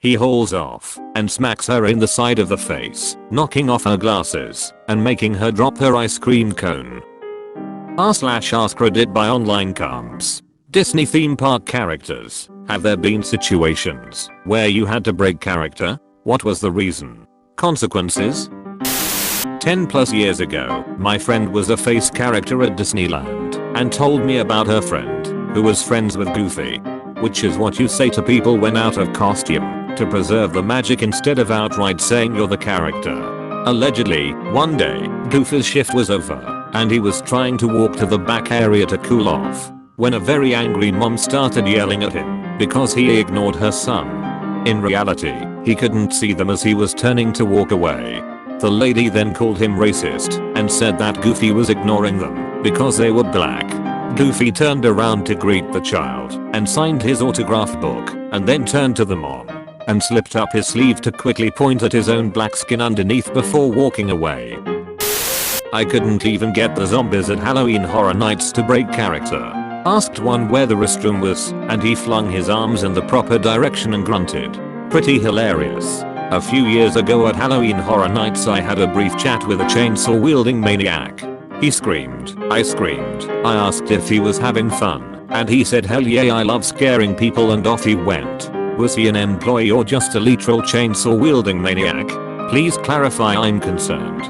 He hauls off and smacks her in the side of the face, knocking off her glasses and making her drop her ice cream cone. r/AskReddit by online comps. Disney theme park characters. Have there been situations where you had to break character? What was the reason? Consequences? 10 plus years ago, my friend was a face character at Disneyland and told me about her friend who was friends with Goofy. Which is what you say to people when out of costume, to preserve the magic instead of outright saying you're the character. Allegedly, one day, Goofy's shift was over and he was trying to walk to the back area to cool off when a very angry mom started yelling at him because he ignored her son. In reality, he couldn't see them as he was turning to walk away. The lady then called him racist and said that Goofy was ignoring them because they were black. Goofy turned around to greet the child and signed his autograph book and then turned to the mom and slipped up his sleeve to quickly point at his own black skin underneath before walking away. I couldn't even get the zombies at Halloween Horror Nights to break character. Asked one where the restroom was and he flung his arms in the proper direction and grunted. Pretty hilarious. A few years ago at Halloween Horror Nights I had a brief chat with a chainsaw wielding maniac. He screamed, I screamed, I asked if he was having fun, and he said hell yeah I love scaring people and off he went. Was he an employee or just a literal chainsaw wielding maniac? Please clarify, I'm concerned.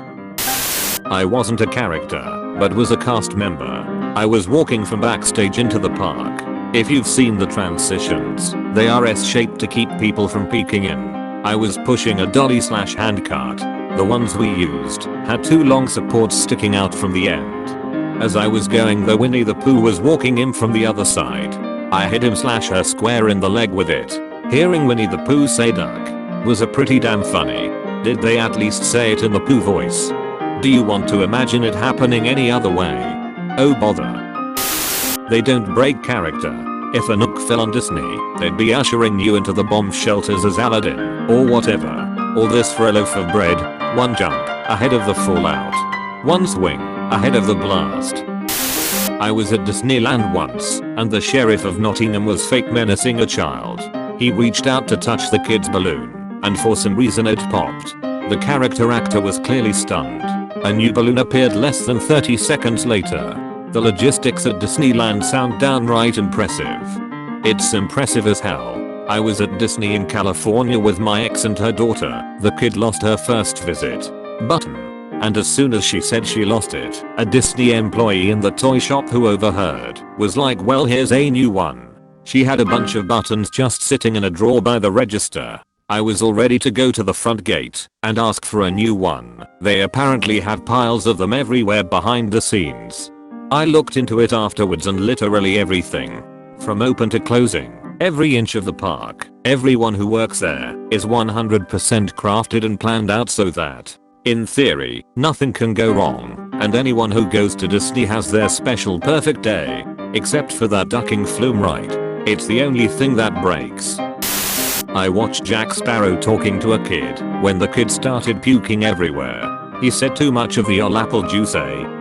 I wasn't a character, but was a cast member. I was walking from backstage into the park. If you've seen the transitions, they are S-shaped to keep people from peeking in. I was pushing a dolly/handcart. The ones we used had two long supports sticking out from the end. As I was going though, Winnie the Pooh was walking in from the other side. I hit him/her square in the leg with it. Hearing Winnie the Pooh say duck was a pretty damn funny. Did they at least say it in the Pooh voice? Do you want to imagine it happening any other way? Oh bother. They don't break character. If a Nook fell on Disney, they'd be ushering you into the bomb shelters as Aladdin, or whatever. All this for a loaf of bread, one jump ahead of the fallout, one swing ahead of the blast. I was at Disneyland once, and the sheriff of Nottingham was fake menacing a child. He reached out to touch the kid's balloon, and for some reason it popped. The character actor was clearly stunned. A new balloon appeared less than 30 seconds later. The logistics at Disneyland sound downright impressive. It's impressive as hell. I was at Disney in California with my ex and her daughter. The kid lost her first visit button. And as soon as she said she lost it, a Disney employee in the toy shop who overheard was like, well, here's a new one. She had a bunch of buttons just sitting in a drawer by the register. I was all ready to go to the front gate and ask for a new one. They apparently had piles of them everywhere behind the scenes. I looked into it afterwards and literally everything, from open to closing, every inch of the park, everyone who works there, is 100% crafted and planned out so that, in theory, nothing can go wrong, and anyone who goes to Disney has their special perfect day, except for that ducking flume ride. It's the only thing that breaks. I watched Jack Sparrow talking to a kid when the kid started puking everywhere. He said too much of the apple juice,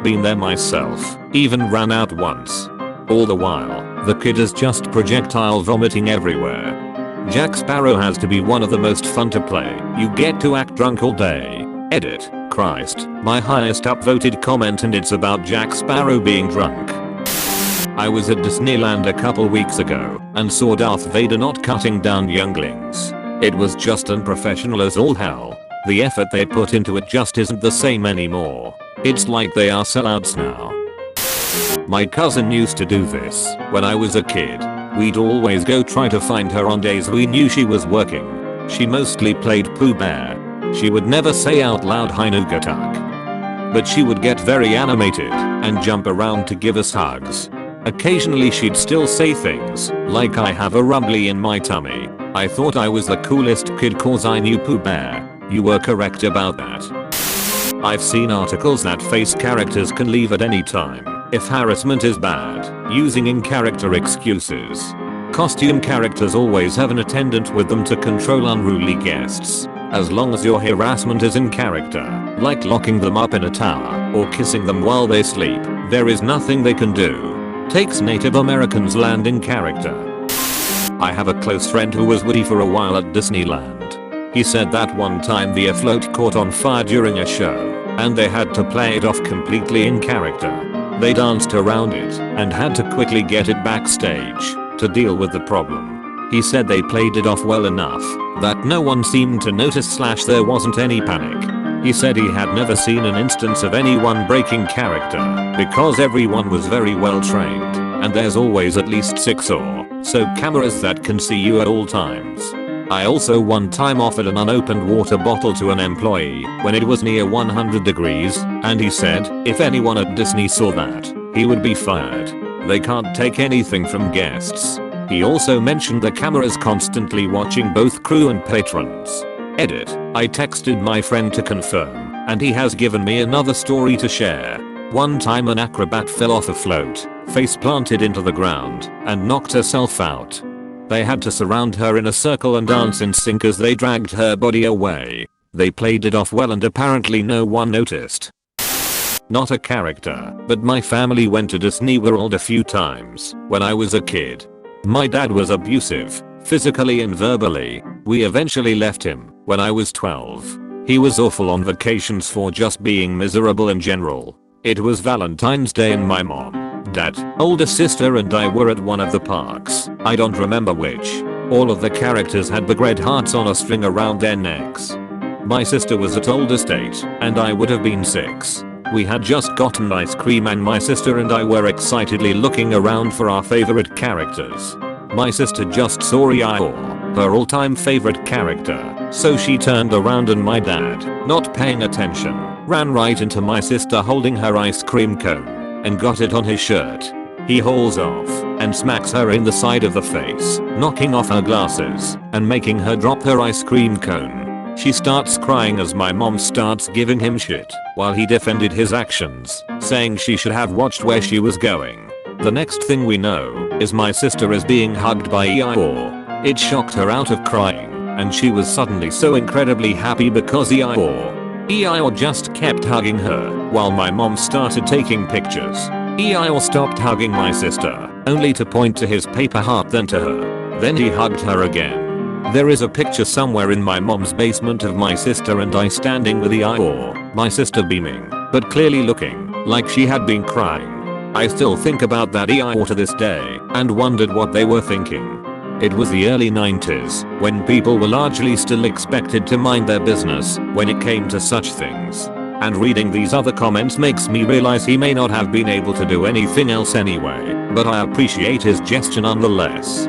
been there myself, even ran out once. All the while, the kid is just projectile vomiting everywhere. Jack Sparrow has to be one of the most fun to play. You get to act drunk all day. Edit, Christ, my highest upvoted comment, and it's about Jack Sparrow being drunk. I was at Disneyland a couple weeks ago and saw Darth Vader not cutting down younglings. It was just unprofessional as all hell. The effort they put into it just isn't the same anymore. It's like they are sellouts now. My cousin used to do this when I was a kid. We'd always go try to find her on days we knew she was working. She mostly played Pooh Bear. She would never say out loud hi Nugatuk. But she would get very animated and jump around to give us hugs. Occasionally she'd still say things like I have a rumbly in my tummy. I thought I was the coolest kid cause I knew Pooh Bear. You were correct about that. I've seen articles that face characters can leave at any time if harassment is bad, using in-character excuses. Costume characters always have an attendant with them to control unruly guests. As long as your harassment is in character, like locking them up in a tower or kissing them while they sleep, there is nothing they can do. Takes Native Americans land in character. I have a close friend who was Woody for a while at Disneyland. He said that one time the float caught on fire during a show, and they had to play it off completely in character. They danced around it and had to quickly get it backstage to deal with the problem. He said they played it off well enough that no one seemed to notice / there wasn't any panic. He said he had never seen an instance of anyone breaking character because everyone was very well trained and there's always at least 6 or so cameras that can see you at all times. I also one time offered an unopened water bottle to an employee when it was near 100 degrees and he said if anyone at Disney saw that, he would be fired. They can't take anything from guests. He also mentioned the cameras constantly watching both crew and patrons. Edit. I texted my friend to confirm, and he has given me another story to share. One time an acrobat fell off a float, face planted into the ground, and knocked herself out. They had to surround her in a circle and dance in sync as they dragged her body away. They played it off well and apparently no one noticed. Not a character, but my family went to Disney World a few times when I was a kid. My dad was abusive, physically and verbally. We eventually left him when I was 12. He was awful on vacations for just being miserable in general. It was Valentine's Day and my mom, dad, older sister and I were at one of the parks. I don't remember which. All of the characters had big red hearts on a string around their necks. My sister was at older state and I would have been 6. We had just gotten ice cream and my sister and I were excitedly looking around for our favorite characters. My sister just saw Eeyore, her all-time favorite character, so she turned around and my dad, not paying attention, ran right into my sister holding her ice cream cone and got it on his shirt. He hauls off and smacks her in the side of the face, knocking off her glasses and making her drop her ice cream cone. She starts crying as my mom starts giving him shit while he defended his actions, saying she should have watched where she was going. The next thing we know is my sister is being hugged by Eeyore. It shocked her out of crying and she was suddenly so incredibly happy because Eeyore just kept hugging her while my mom started taking pictures. Eeyore stopped hugging my sister only to point to his paper heart then to her. Then he hugged her again. There is a picture somewhere in my mom's basement of my sister and I standing with Eeyore, my sister beaming, but clearly looking like she had been crying. I still think about that Eeyore to this day and wondered what they were thinking. It was the early 90s when people were largely still expected to mind their business when it came to such things. And reading these other comments makes me realize he may not have been able to do anything else anyway, but I appreciate his gesture nonetheless.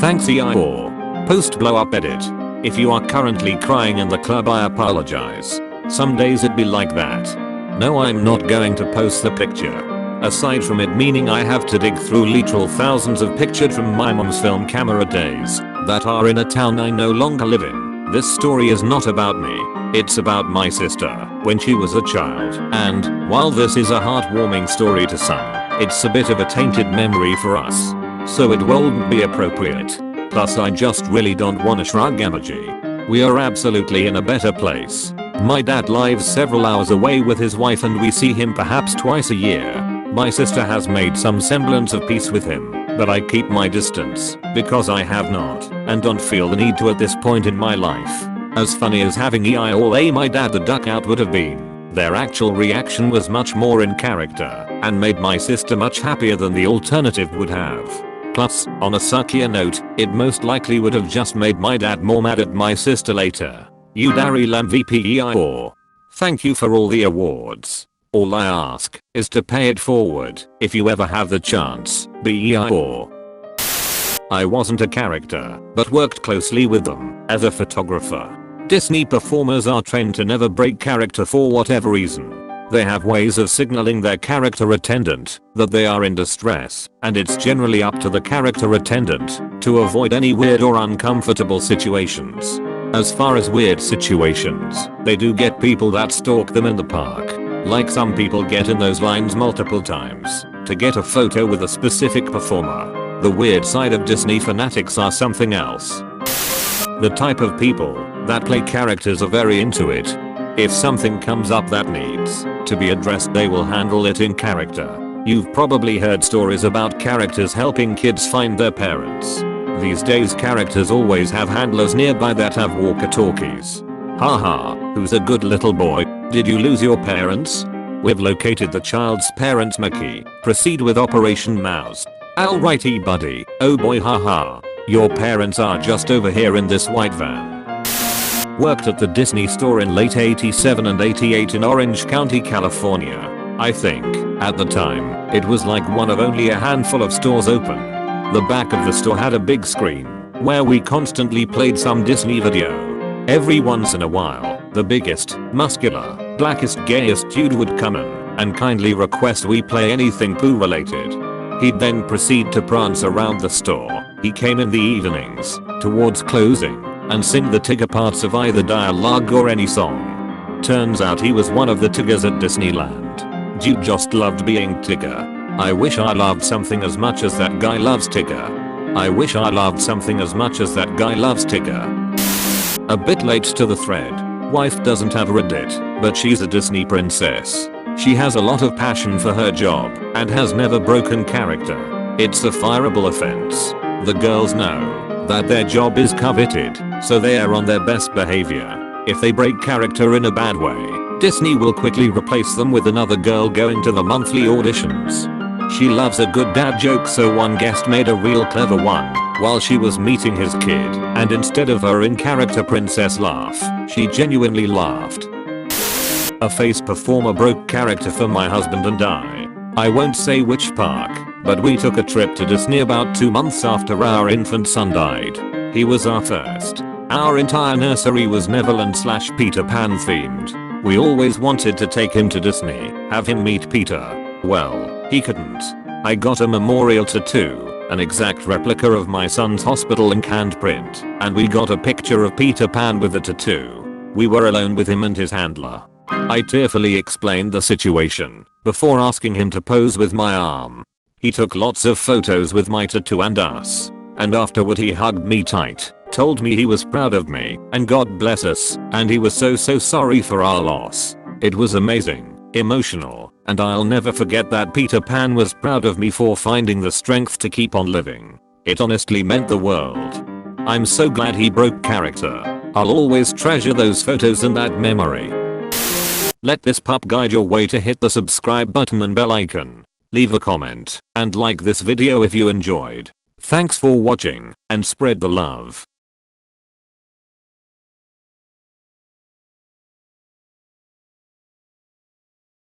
Thanks Eeyore. Post blow up edit. If you are currently crying in the club I apologize. Some days it be like that. No, I'm not going to post the picture. Aside from it meaning I have to dig through literal thousands of pictures from my mom's film camera days that are in a town I no longer live in. This story is not about me. It's about my sister when she was a child, and while this is a heartwarming story to some, it's a bit of a tainted memory for us. So it won't be appropriate. Plus I just really don't want to shrug energy. We are absolutely in a better place. My dad lives several hours away with his wife and we see him perhaps twice a year. My sister has made some semblance of peace with him, but I keep my distance because I have not and don't feel the need to at this point in my life. As funny as having Eeyore my dad the duck out would have been, their actual reaction was much more in character and made my sister much happier than the alternative would have. Plus, on a suckier note, it most likely would have just made my dad more mad at my sister later. You Dari Lam VP Eeyore. Thank you for all the awards. All I ask is to pay it forward if you ever have the chance. Be Eeyore. I wasn't a character, but worked closely with them as a photographer. Disney performers are trained to never break character for whatever reason. They have ways of signaling their character attendant that they are in distress, and it's generally up to the character attendant to avoid any weird or uncomfortable situations. As far as weird situations, they do get people that stalk them in the park. Like some people get in those lines multiple times to get a photo with a specific performer. The weird side of Disney fanatics are something else. The type of people that play characters are very into it. If something comes up that needs to be addressed, they will handle it in character. You've probably heard stories about characters helping kids find their parents. These days characters always have handlers nearby that have walkie-talkies. Haha, who's a good little boy? Did you lose your parents? We've located the child's parents, Mickey. Proceed with Operation Mouse. Alrighty buddy. Oh boy, haha. Your parents are just over here in this white van. Worked at the Disney store in late 87 and 88 in Orange County, California. I think, at the time, it was like one of only a handful of stores open. The back of the store had a big screen, where we constantly played some Disney video. Every once in a while, the biggest, muscular, blackest, gayest dude would come in and kindly request we play anything Pooh related. He'd then proceed to prance around the store. He came in the evenings, towards closing, and sing the Tigger parts of either dialogue or any song. Turns out he was one of the Tiggers at Disneyland. Dude just loved being Tigger. I wish I loved something as much as that guy loves Tigger. I wish I loved something as much as that guy loves Tigger. A bit late to the thread. Wife doesn't have Reddit, but she's a Disney princess. She has a lot of passion for her job and has never broken character. It's a fireable offense. The girls know that their job is coveted, so they are on their best behavior. If they break character in a bad way, Disney will quickly replace them with another girl going to the monthly auditions. She loves a good dad joke, so one guest made a real clever one while she was meeting his kid, and instead of her in-character princess laugh, she genuinely laughed. A face performer broke character for my husband and I. I won't say which park, but we took a trip to Disney about 2 months after our infant son died. He was our first. Our entire nursery was Neverland/Peter Pan themed. We always wanted to take him to Disney, have him meet Peter. Well, he couldn't. I got a memorial tattoo, an exact replica of my son's hospital ink handprint, and we got a picture of Peter Pan with the tattoo. We were alone with him and his handler. I tearfully explained the situation before asking him to pose with my arm. He took lots of photos with my tattoo and us, and afterward he hugged me tight, told me he was proud of me and God bless us, and he was so sorry for our loss. It was amazing, emotional, and I'll never forget that Peter Pan was proud of me for finding the strength to keep on living. It honestly meant the world. I'm so glad he broke character. I'll always treasure those photos and that memory. Let this pup guide your way to hit the subscribe button and bell icon. Leave a comment and like this video if you enjoyed. Thanks for watching and spread the love.